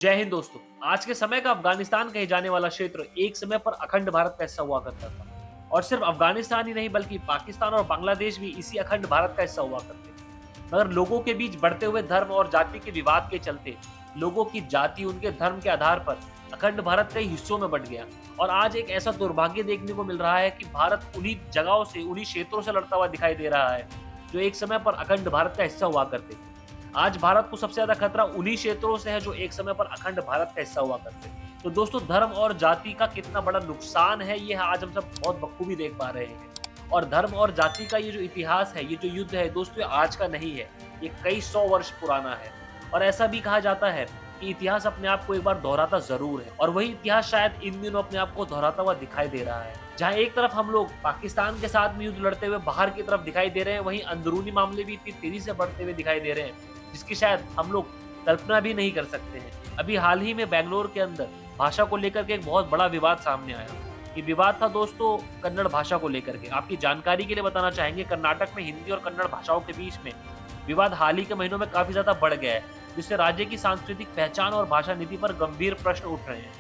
जय हिंद दोस्तों। आज के समय का अफगानिस्तान कहे जाने वाला क्षेत्र एक समय पर अखंड भारत का हिस्सा हुआ करता था और सिर्फ अफगानिस्तान ही नहीं बल्कि पाकिस्तान और बांग्लादेश भी इसी अखंड भारत का हिस्सा हुआ करते थे। मगर लोगों के बीच बढ़ते हुए धर्म और जाति के विवाद के चलते लोगों की जाति उनके धर्म के आधार पर अखंड भारत कई हिस्सों में बंट गया और आज एक ऐसा दुर्भाग्य देखने को मिल रहा है कि भारत उन्हीं जगहों से उन्हीं क्षेत्रों से लड़ता हुआ दिखाई दे रहा है जो एक समय पर अखंड भारत का हिस्सा हुआ करते थे। आज भारत को सबसे ज्यादा खतरा उन्हीं क्षेत्रों से है जो एक समय पर अखंड भारत का हिस्सा हुआ करते थे। तो दोस्तों, धर्म और जाति का कितना बड़ा नुकसान है ये आज हम सब बहुत बखूबी देख पा रहे हैं। और धर्म और जाति का ये जो इतिहास है, ये जो युद्ध है दोस्तों, ये आज का नहीं है, ये कई सौ वर्ष पुराना है। और ऐसा भी कहा जाता है कि इतिहास अपने आप को एक बार दोहराता जरूर है और वही इतिहास शायद इन दिनों अपने आप को दोहराता हुआ दिखाई दे रहा है। जहां एक तरफ हम लोग पाकिस्तान के साथ में युद्ध लड़ते हुए बाहर की तरफ दिखाई दे रहे हैं, वहीं अंदरूनी मामले भी इतनी तेजी से बढ़ते हुए दिखाई दे रहे हैं जिसकी शायद हम लोग कल्पना भी नहीं कर सकते हैं। अभी हाल ही में बेंगलोर के अंदर भाषा को लेकर के एक बहुत बड़ा विवाद सामने आया। ये विवाद था दोस्तों कन्नड़ भाषा को लेकर के। आपकी जानकारी के लिए बताना चाहेंगे, कर्नाटक में हिंदी और कन्नड़ भाषाओं के बीच में विवाद हाल ही के महीनों में काफी ज्यादा बढ़ गया है, जिससे राज्य की सांस्कृतिक पहचान और भाषा नीति पर गंभीर प्रश्न उठ रहे हैं।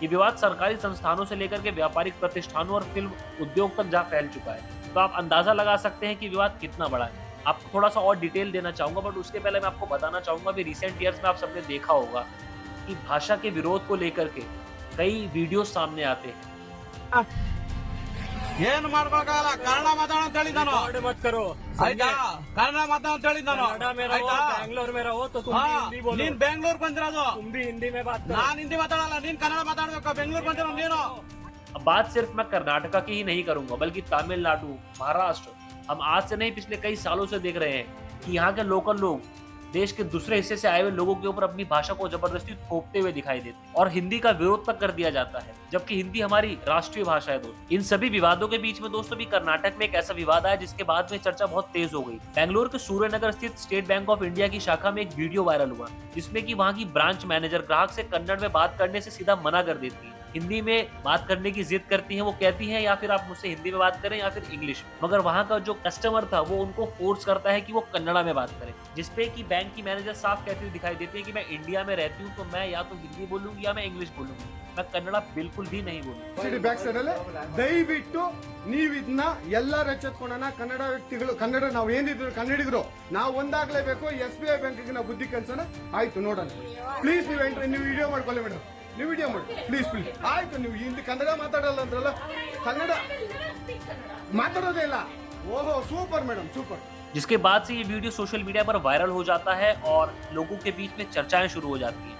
ये विवाद सरकारी संस्थानों से लेकर के व्यापारिक प्रतिष्ठानों और फिल्म उद्योग तक जा फैल चुका है। तो आप अंदाजा लगा सकते हैं कि विवाद कितना बड़ा है। आपको थोड़ा सा और डिटेल देना चाहूंगा, बट उसके पहले मैं आपको बताना चाहूंगा भी रिसेंट ईयर्स में आप सबने देखा होगा कि भाषा के विरोध को लेकर के कई वीडियो सामने आते हैं। ಏನು ಮಾಡ್ಕೊಳಕಾಗಲ್ಲ ಕನ್ನಡ ಮಾತಾಡೋ ಅಂತ ಹೇಳಿದ್ದಾನು रिकॉर्ड मत करो। ಆಯ್ತಾ ಕನ್ನಡ ಮಾತಾಡೋ ಅಂತ ಹೇಳಿದ್ದಾನು कनाडा में रहो, ಆಯ್ತಾ बैंगलोर में रहो तो तुम भी हिंदी बोलो। ನೀನ್ ಬೆಂಗಳೂರು ಬಂದಿರೋದು तुम भी हिंदी में बात करो। ನಾನ್ ಹಿಂದಿ ಮಾತಾಡಲ್ಲ ನೀನ್ ಕನ್ನಡ ಮಾತಾಡ್ಬೇಕು ಬೆಂಗಳೂರು ಬಂದಿರೋ ನೀನು अब बात सिर्फ मैं कर्नाटका की ही नहीं करूंगा बल्कि तमिलनाडु, महाराष्ट्र, हम आज से नहीं पिछले कई सालों से देख रहे हैं कि यहाँ के लोकल लोग देश के दूसरे हिस्से से आए हुए लोगों के ऊपर अपनी भाषा को जबरदस्ती थोपते हुए दिखाई देते हैं और हिंदी का विरोध तक कर दिया जाता है, जबकि हिंदी हमारी राष्ट्रीय भाषा है। दोस्तों, इन सभी विवादों के बीच में दोस्तों भी कर्नाटक में एक ऐसा विवाद आया जिसके बाद में चर्चा बहुत तेज हो गई। बेंगलोर के सूर्यनगर स्थित स्टेट बैंक ऑफ इंडिया की शाखा में एक वीडियो वायरल हुआ जिसमें कि वहां की ब्रांच मैनेजर ग्राहक से कन्नड़ में बात करने से सीधा मना कर देती है। हिंदी में बात करने की जिद करती हैं, वो कहती हैं या फिर आप मुझसे हिंदी में बात करें या फिर इंग्लिश में। मगर वहां का जो कस्टमर था वो उनको फोर्स करता है कि वो कन्नड़ा में बात करें, जिसपे कि बैंक की मैनेजर साफ कहती हुई दिखाई देती है कि मैं इंडिया में रहती हूँ तो मैं या तो हिंदी बोलूंगी या मैं इंग्लिश बोलूंगी, मैं कन्नड़ा बिल्कुल भी नहीं बोलूंगी। ಬ್ಯಾಕ್ ಸೈಡ್ ಅಲ್ಲಿ ದಯವಿಟ್ಟು ನೀವು ಇದನ್ನ ಎಲ್ಲರೂ ಎಚ್ಚೆತ್ಕೊಳ್ಳೋಣ. ಕನ್ನಡ ವ್ಯಕ್ತಿಗಳು, ಕನ್ನಡ ನಾವು ಏನಿದ್ರು ಕನ್ನಡಿಗರು ನಾವು ಒಂದಾಗ್ಲೇಬೇಕು. SBI ಬ್ಯಾಂಕಿಗೆ ನಾವು ಬುದ್ಧಿ ಕಲ್ಸೋಣ. ಆಯ್ತು, ನೋಡೋಣ. ಪ್ಲೀಸ್ ನೀವು ವಿಡಿಯೋ ಮಾಡ್ಕೊಳ್ಳಿ ಮೇಡಮ್, ನೀವು ವಿಡಿಯೋ ಮಾಡಿ ಪ್ಲೀಸ್. ಆಯ್ತು, ನೀವು ಹಿಂದಿ ಕನ್ನಡ ಮಾತಾಡಲ್ಲ ಅಂದ್ರಲ್ಲ, ಕನ್ನಡ ಮಾತಾಡೋದೇ ಇಲ್ಲ. ಓಹೋ, ಸೂಪರ್ ಮೇಡಮ್, ಸೂಪರ್। जिसके बाद से ये वीडियो सोशल मीडिया पर वायरल हो जाता है और लोगों के बीच में चर्चाएं शुरू हो जाती हैं।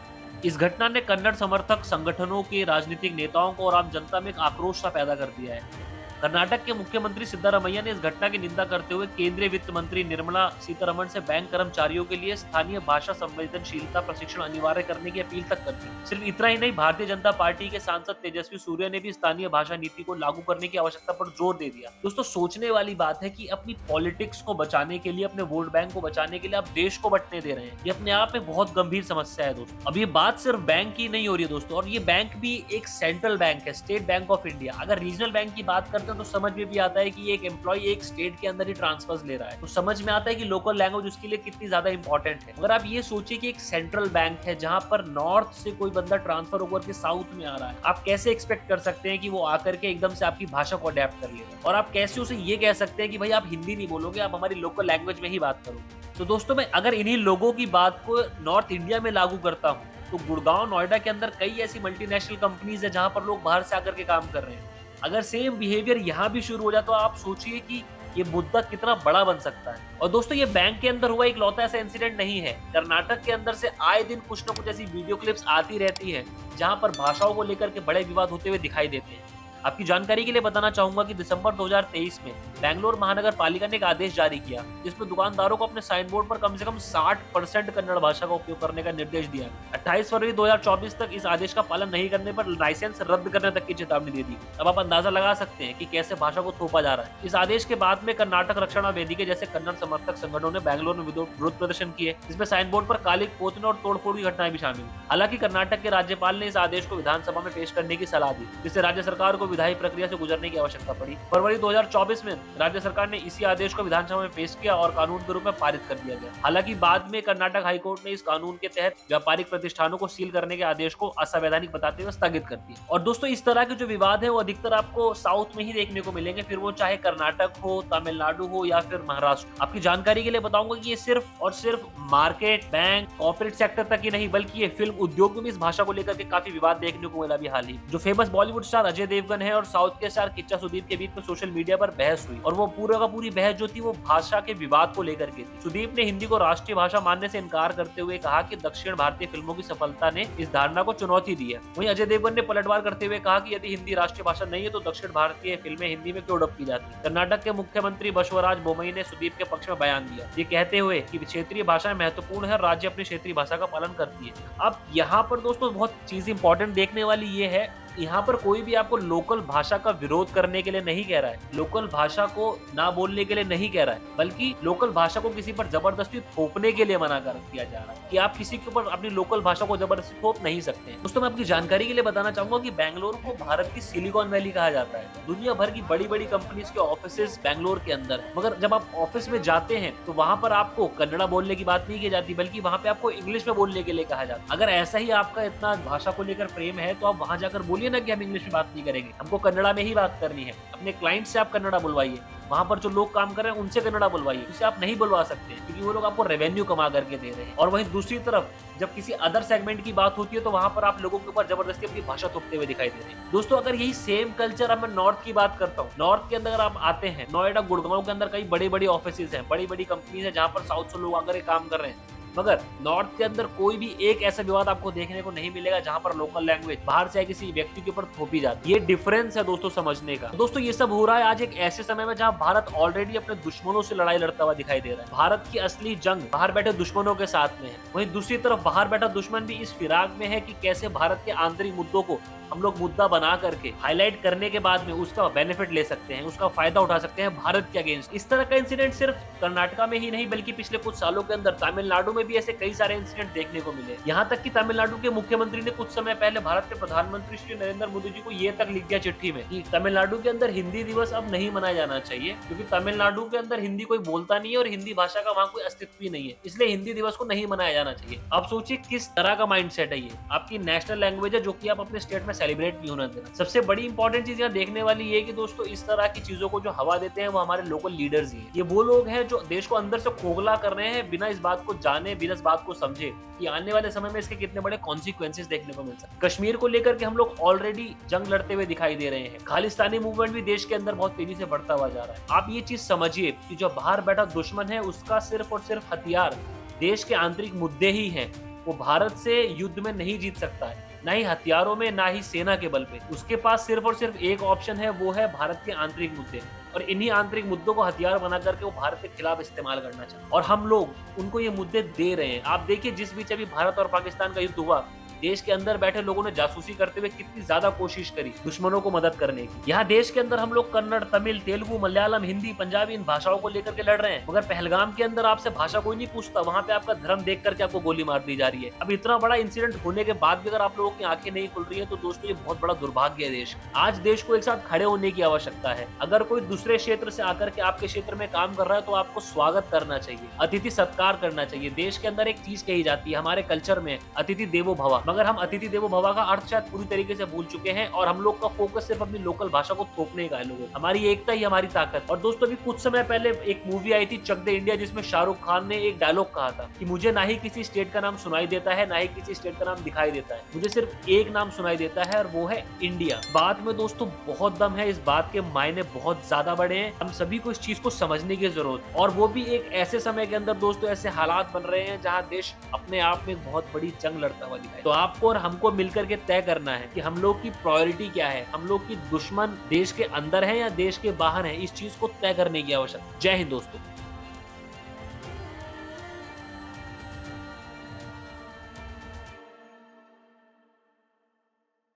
इस घटना ने कन्नड़ समर्थक संगठनों के राजनीतिक नेताओं को और आम जनता में एक आक्रोश सा पैदा कर दिया है। कर्नाटक के मुख्यमंत्री सिद्धारमैया ने इस घटना की निंदा करते हुए केंद्रीय वित्त मंत्री निर्मला सीतारमण से बैंक कर्मचारियों के लिए स्थानीय भाषा संवेदनशीलता प्रशिक्षण अनिवार्य करने की अपील तक कर दी। सिर्फ इतना ही नहीं, भारतीय जनता पार्टी के सांसद तेजस्वी सूर्य ने भी स्थानीय भाषा नीति को लागू करने की आवश्यकता पर जोर दे दिया। दोस्तों, सोचने वाली बात है कि अपनी पॉलिटिक्स को बचाने के लिए, अपने वोट बैंक को बचाने के लिए आप देश को बंटने दे रहे हैं। ये अपने आप में बहुत गंभीर समस्या है दोस्तों। अब ये बात सिर्फ बैंक की नहीं हो रही है दोस्तों, और ये बैंक भी एक सेंट्रल बैंक है, स्टेट बैंक ऑफ इंडिया। अगर रीजनल बैंक की बात करते हैं तो समझ में भी आता है कि एक एम्प्लॉय एक स्टेट के अंदर ही ट्रांसफर्स ले रहा है, तो समझ में आता है कि लोकल लैंग्वेज उसके लिए कितनी ज्यादा इंपॉर्टेंट है। अगर आप ये सोचिए कि एक सेंट्रल बैंक है जहां पर नॉर्थ से कोई बंदा ट्रांसफर होकर के साउथ में आ रहा है, आप कैसे एक्सपेक्ट कर सकते हैं कि वो आकर के एकदम से आपकी भाषा को अडेप्ट कर लेगा? और आप कैसे उसे ये कह सकते हैं कि भाई आप हिंदी नहीं बोलोगे, आप हमारी लोकल लैंग्वेज में ही बात करोगे? तो दोस्तों, मैं अगर इन्हीं लोगों की बात को नॉर्थ इंडिया में लागू करता हूँ तो गुड़गांव, नोएडा के अंदर कई ऐसी मल्टीनेशनल कंपनीज है जहां पर लोग बाहर से आकर के काम कर रहे हैं। अगर सेम बिहेवियर यहाँ भी शुरू हो जाए तो आप सोचिए कि ये मुद्दा कितना बड़ा बन सकता है। और दोस्तों, ये बैंक के अंदर हुआ एक लौता ऐसा इंसिडेंट नहीं है। कर्नाटक के अंदर से आए दिन कुछ न कुछ ऐसी वीडियो क्लिप्स आती रहती है जहां पर भाषाओं को लेकर के बड़े विवाद होते हुए दिखाई देते हैं। आपकी जानकारी के लिए बताना चाहूंगा कि दिसंबर 2023 में बैंगलोर महानगर पालिका ने एक आदेश जारी किया जिसमें दुकानदारों को अपने साइन बोर्ड पर कम से कम 60% कन्नड़ भाषा का उपयोग करने का निर्देश दिया। 28 फरवरी 2024 तक इस आदेश का पालन नहीं करने पर लाइसेंस रद्द करने तक की चेतावनी दे दी। अब आप अंदाजा लगा सकते हैं कि कैसे भाषा को थोपा जा रहा है। इस आदेश के बाद में कर्नाटक रक्षणा वेदिके जैसे कन्नड़ समर्थक संगठनों ने बैंगलोर में विरोध प्रदर्शन किए, जिसमें साइन बोर्ड पर कालिक पोतने और तोड़फोड़ की घटनाएं भी शामिल। हालांकि कर्नाटक के राज्यपाल ने इस आदेश को विधानसभा में पेश करने की सलाह दी, जिससे राज्य सरकार को विधायी प्रक्रिया से गुजरने की आवश्यकता पड़ी। फरवरी 2024 में राज्य सरकार ने इसी आदेश को विधानसभा में पेश किया और कानून के रूप में पारित कर दिया गया। हालांकि बाद में कर्नाटक हाईकोर्ट ने इस कानून के तहत व्यापारिक प्रतिष्ठानों को सील करने के आदेश को असंवैधानिक बताते हुए स्थगित कर दिया। और दोस्तों इस तरह के जो विवाद है वो अधिकतर आपको साउथ में ही देखने को मिलेंगे, फिर वो चाहे कर्नाटक हो, तमिलनाडु हो या फिर महाराष्ट्र। आपकी जानकारी के लिए बताऊंगा कि ये सिर्फ और सिर्फ मार्केट, बैंक, कॉर्पोरेट सेक्टर तक ही नहीं बल्कि ये फिल्म उद्योग में भी इस भाषा को लेकर के काफी विवाद देखने को मिला भी हाल ही। जो फेमस बॉलीवुड स्टार अजय देवगन है और साउथ के स्टार किच्चा सुदीप के बीच में सोशल मीडिया पर बहस हुई और वो पूरा का पूरी बहस जो थी वो भाषा के विवाद को लेकर के थी। सुदीप ने हिंदी को राष्ट्रीय भाषा मानने से इनकार करते हुए कहा कि दक्षिण भारतीय फिल्मों की सफलता ने इस धारणा को चुनौती दी है। वहीं अजय देवगन ने पलटवार करते हुए कहा कि यदि हिंदी राष्ट्रीय भाषा नहीं है तो दक्षिण भारतीय फिल्में हिंदी में क्यों डब की जाती। कर्नाटक के मुख्यमंत्री बसवराज बोम्मई ने सुदीप के पक्ष में बयान दिया, ये कहते हुए कि क्षेत्रीय भाषाएं महत्वपूर्ण है, राज्य अपनी क्षेत्रीय भाषा का पालन करती है। अब यहाँ पर दोस्तों बहुत चीज इंपॉर्टेंट देखने वाली ये है, यहाँ पर कोई भी आपको लोकल भाषा का विरोध करने के लिए नहीं कह रहा है, लोकल भाषा को ना बोलने के लिए नहीं कह रहा है, बल्कि लोकल भाषा को किसी पर जबरदस्ती थोपने के लिए मना कर दिया जा रहा है कि आप किसी के ऊपर अपनी लोकल भाषा को जबरदस्ती थोप नहीं सकते हैं। दोस्तों मैं आपकी जानकारी के लिए बताना चाहूंगा कि बेंगलोर को भारत की सिलिकॉन वैली कहा जाता है। दुनिया भर की बड़ी बड़ी कंपनीज के ऑफिस बेंगलोर के अंदर, मगर जब आप ऑफिस में जाते हैं तो वहां पर आपको कन्नड़ा बोलने की बात नहीं की जाती, बल्कि वहां पे आपको इंग्लिश में बोलने के लिए कहा जाता है। अगर ऐसा ही आपका इतना भाषा को लेकर प्रेम है तो आप वहां जाकर बोलिए ना कि हम इंग्लिश में बात नहीं करेंगे, हमको कन्नड़ा में ही बात करनी है। अपने क्लाइंट से आप कन्नड़ा बुलवाइए, वहां पर जो लोग काम कर रहे हैं उनसे कन्नड़ा बुलवाइए, उसे आप नहीं बुलवा सकते क्योंकि वो लोग आपको रेवेन्यू कमा करके दे रहे हैं। और वहीं दूसरी तरफ जब किसी अदर सेगमेंट की बात होती है तो वहां पर आप लोगों के ऊपर जबरदस्ती अपनी भाषा थोपते हुए दिखाई दे रहे हैं। दोस्तों अगर यही सेम कल्चर अब मैं नॉर्थ की बात करता हूँ, नॉर्थ के अंदर अगर आप आते हैं, नोएडा, गुड़गांव के अंदर कई बड़े बड़े ऑफिस हैं, बड़ी बड़ी कंपनीज है जहाँ पर साउथ से लोग आकर काम कर रहे हैं, मगर नॉर्थ के अंदर कोई भी एक ऐसा विवाद आपको देखने को नहीं मिलेगा जहां पर लोकल लैंग्वेज बाहर से किसी व्यक्ति के ऊपर थोपी जाती है। ये डिफरेंस है दोस्तों समझने का। दोस्तों ये सब हो रहा है आज एक ऐसे समय में जहां भारत ऑलरेडी अपने दुश्मनों से लड़ाई लड़ता हुआ दिखाई दे रहा है। भारत की असली जंग बाहर बैठे दुश्मनों के साथ में है। वहीं दूसरी तरफ बाहर बैठा दुश्मन भी इस फिराक में है कि कैसे भारत के आंतरिक मुद्दों को हम लोग मुद्दा बना करके हाईलाइट करने के बाद में उसका बेनिफिट ले सकते हैं, उसका फायदा उठा सकते हैं भारत के अगेंस्ट। इस तरह का इंसिडेंट सिर्फ कर्नाटका में ही नहीं बल्कि पिछले कुछ सालों के अंदर तमिलनाडु में भी ऐसे कई सारे इंसिडेंट देखने को मिले। यहाँ तक कि तमिलनाडु के मुख्यमंत्री ने कुछ समय पहले भारत के प्रधानमंत्री श्री नरेंद्र मोदी जी को ये तक लिख दिया चिट्ठी में कि तमिलनाडु के अंदर हिंदी दिवस अब नहीं मनाया जाना चाहिए क्योंकि तमिलनाडु के अंदर हिंदी कोई बोलता नहीं है और हिंदी भाषा का वहाँ कोई अस्तित्व ही नहीं है, इसलिए हिंदी दिवस को नहीं मनाया जाना चाहिए। आप सोचिए किस तरह का माइंडसेट है ये। आपकी नेशनल लैंग्वेज है जो कि आप अपने स्टेट में सेलिब्रेट नहीं होना देना। सबसे बड़ी इंपॉर्टेंट चीज यहाँ देखने वाली ये कि दोस्तों इस तरह की चीजों को जो हवा देते हैं वो हमारे लोकल लीडर्स ही हैं। ये वो लोग हैं जो देश को अंदर से खोखला कर रहे हैं बिना इस बात को जाने, बिना इस बात को समझे कि आने वाले समय में इसके कितने बड़े कॉन्सिक्वेंसेस देखने को मिल सकते हैं। कश्मीर को लेकर के हम लोग ऑलरेडी जंग लड़ते हुए दिखाई दे रहे हैं। खालिस्तानी मूवमेंट भी देश के अंदर बहुत तेजी से बढ़ता हुआ जा रहा है। आप ये चीज समझिए कि जो बाहर बैठा दुश्मन है उसका सिर्फ और सिर्फ हथियार देश के आंतरिक मुद्दे ही हैं। वो भारत से युद्ध में नहीं जीत सकता है, ना ही हथियारों में, ना ही सेना के बल पे। उसके पास सिर्फ और सिर्फ एक ऑप्शन है, वो है भारत के आंतरिक मुद्दे। और इन्हीं आंतरिक मुद्दों को हथियार बना करके वो भारत के खिलाफ इस्तेमाल करना चाहते और हम लोग उनको ये मुद्दे दे रहे हैं। आप देखिए जिस बीच अभी भारत और पाकिस्तान का युद्ध हुआ, देश के अंदर बैठे लोगों ने जासूसी करते हुए कितनी ज्यादा कोशिश करी दुश्मनों को मदद करने की। यहाँ देश के अंदर हम लोग कन्नड़, तमिल, तेलुगु, मलयालम, हिंदी, पंजाबी इन भाषाओं को लेकर के लड़ रहे हैं, मगर पहलगाम के अंदर आपसे भाषा कोई नहीं पूछता, वहाँ पे आपका धर्म देख करके आपको गोली मार दी जा रही है। अब इतना बड़ा इंसिडेंट होने के बाद भी अगर आप लोगों की आंखें नहीं खुल रही है तो दोस्तों ये बहुत बड़ा दुर्भाग्य है देश। आज देश को एक साथ खड़े होने की आवश्यकता है। अगर कोई दूसरे क्षेत्र से आकर के आपके क्षेत्र में काम कर रहा है तो आपको स्वागत करना चाहिए, अतिथि सत्कार करना चाहिए। देश के अंदर एक चीज कही जाती है हमारे कल्चर में, अतिथि देवो भव, मगर हम अतिथि देवो भव का अर्थ शायद पूरी तरीके से भूल चुके हैं और हम लोग का फोकस सिर्फ अपनी लोकल भाषा को थोपने का है लोगों। हमारी एकता ही हमारी ताकत। और दोस्तों अभी कुछ समय पहले एक मूवी आई थी चक दे इंडिया, जिसमें शाहरुख खान ने एक डायलॉग कहा था कि मुझे ना ही किसी स्टेट का नाम सुनाई देता है, ना ही किसी स्टेट का नाम दिखाई देता है, मुझे सिर्फ एक नाम सुनाई देता है और वो है इंडिया। बात में दोस्तों बहुत दम है, इस बात के मायने बहुत ज्यादा बड़े हैं। हम सभी को इस चीज को समझने की जरूरत, और वो भी एक ऐसे समय के अंदर दोस्तों ऐसे हालात बन रहे हैं जहाँ देश अपने आप में बहुत बड़ी जंग लड़ता हुआ दिखाई। तो आपको और हमको मिलकर के तय करना है कि हम लोग की प्रायोरिटी क्या है, हम लोग की दुश्मन देश के अंदर है या देश के बाहर है, इस चीज को तय करने की आवश्यकता। जय हिंद दोस्तों।